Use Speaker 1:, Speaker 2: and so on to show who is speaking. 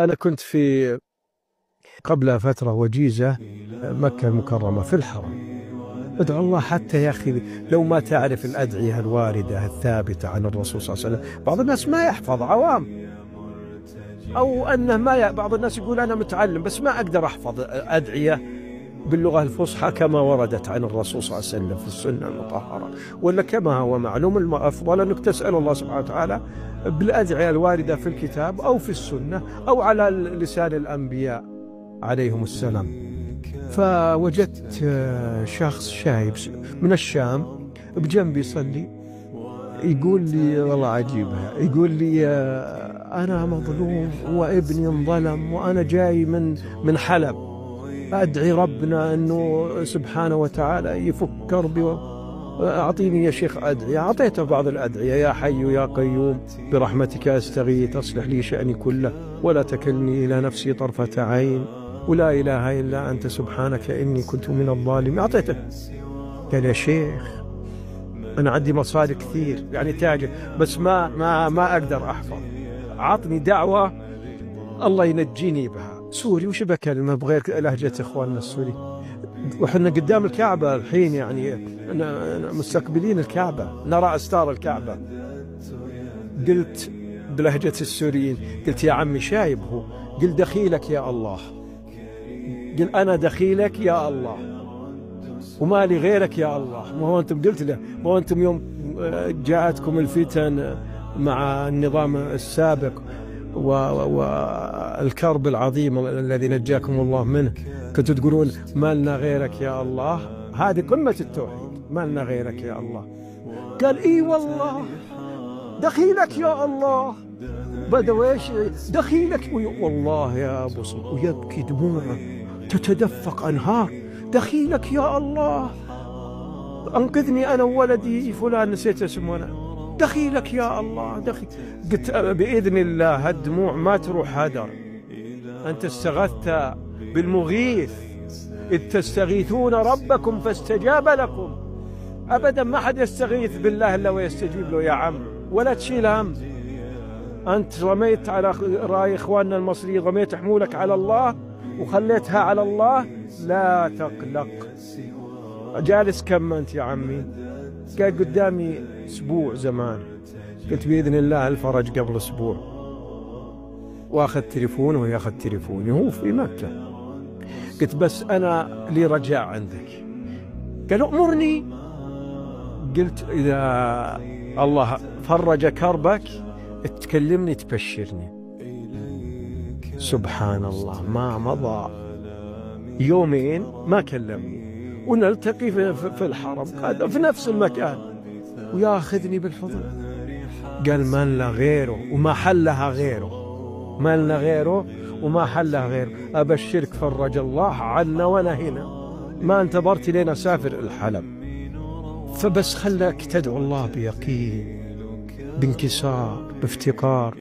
Speaker 1: أنا كنت في قبل فترة وجيزة مكة المكرمة في الحرم. ادعو الله حتى يا أخي لو ما تعرف الأدعية الواردة الثابتة عن الرسول صلى الله عليه وسلم. بعض الناس ما يحفظ، عوام، أو أنه ما بعض الناس يقول أنا متعلم بس ما أقدر أحفظ أدعية باللغة الفصحى كما وردت عن الرسول صلى الله عليه وسلم في السنة المطهرة، ولا كما هو معلوم الأفضل أنك تسأل الله سبحانه وتعالى بالأدعية الواردة في الكتاب أو في السنة أو على لسان الأنبياء عليهم السلام. فوجدت شخص شايب من الشام بجنبي يصلي، يقول لي والله عجيبة، يقول لي أنا مظلوم وابني انظلم وأنا جاي من حلب، أدعي ربنا أنه سبحانه وتعالى يفك كربي، أعطيني يا شيخ أدعية. أعطيته بعض الأدعية: يا حي يا قيوم برحمتك أستغيث أصلح لي شأني كله ولا تكلني إلى نفسي طرفة عين ولا إله إلا أنت سبحانك إني كنت من الظالمين. أعطيته. قال يا شيخ أنا عندي مصاري كثير يعني تاجر بس ما أقدر أحفظ، عطني دعوة الله ينجيني بها. سوري وش بكلمه بغير لهجة إخواننا السوري، وحنا قدام الكعبة الحين يعني مستقبلين الكعبة نرى أستار الكعبة. قلت بلهجة السوريين، قلت يا عمي شايب هو، قل دخيلك يا الله، قل أنا دخيلك يا الله وما لي غيرك يا الله. ما هو أنتم قلت له، ما هو أنتم يوم جاءتكم الفتن مع النظام السابق والكرب العظيم الذي نجاكم الله منه كنتوا تقولون ما لنا غيرك يا الله. هذه قمة التوحيد، ما لنا غيرك يا الله. قال إي والله دخيلك يا الله. بدأوا إيش دخيلك، والله يا أبو صلى، ويبكي دموعه تتدفق أنهار. دخيلك يا الله، أنقذني أنا وولدي فلان نسيت اسمه أنا، دخيلك يا الله دخيل. قلت بإذن الله هالدموع ما تروح هدر، أنت استغثت بالمغيث إذ تستغيثون ربكم فاستجاب لكم. أبدا ما حد يستغيث بالله إلا ويستجيب له يا عم، ولا تشيل هم. أنت رميت على رأي إخواننا المصريين، رميت حمولك على الله وخليتها على الله، لا تقلق. جالس كم أنت يا عمي؟ قال قدامي أسبوع زمان. قلت بإذن الله الفرج قبل أسبوع. وأخذ تليفونه ويأخذ تليفوني، هو في مكة. قلت بس أنا لي رجاء عندك. قال أمرني. قلت إذا الله فرج كربك تكلمني تبشرني. سبحان الله، ما مضى يومين ما كلمني، ونلتقي في الحرم في نفس المكان وياخذني بالحضن. قال ما لنا غيره وما حلها غيره، ما لنا غيره وما حلها غيره. أبشرك فرج الله عنا وأنا هنا، ما انتظرت لين أسافر الحلب. فبس خلك تدعو الله بيقين، بانكسار، بافتقار.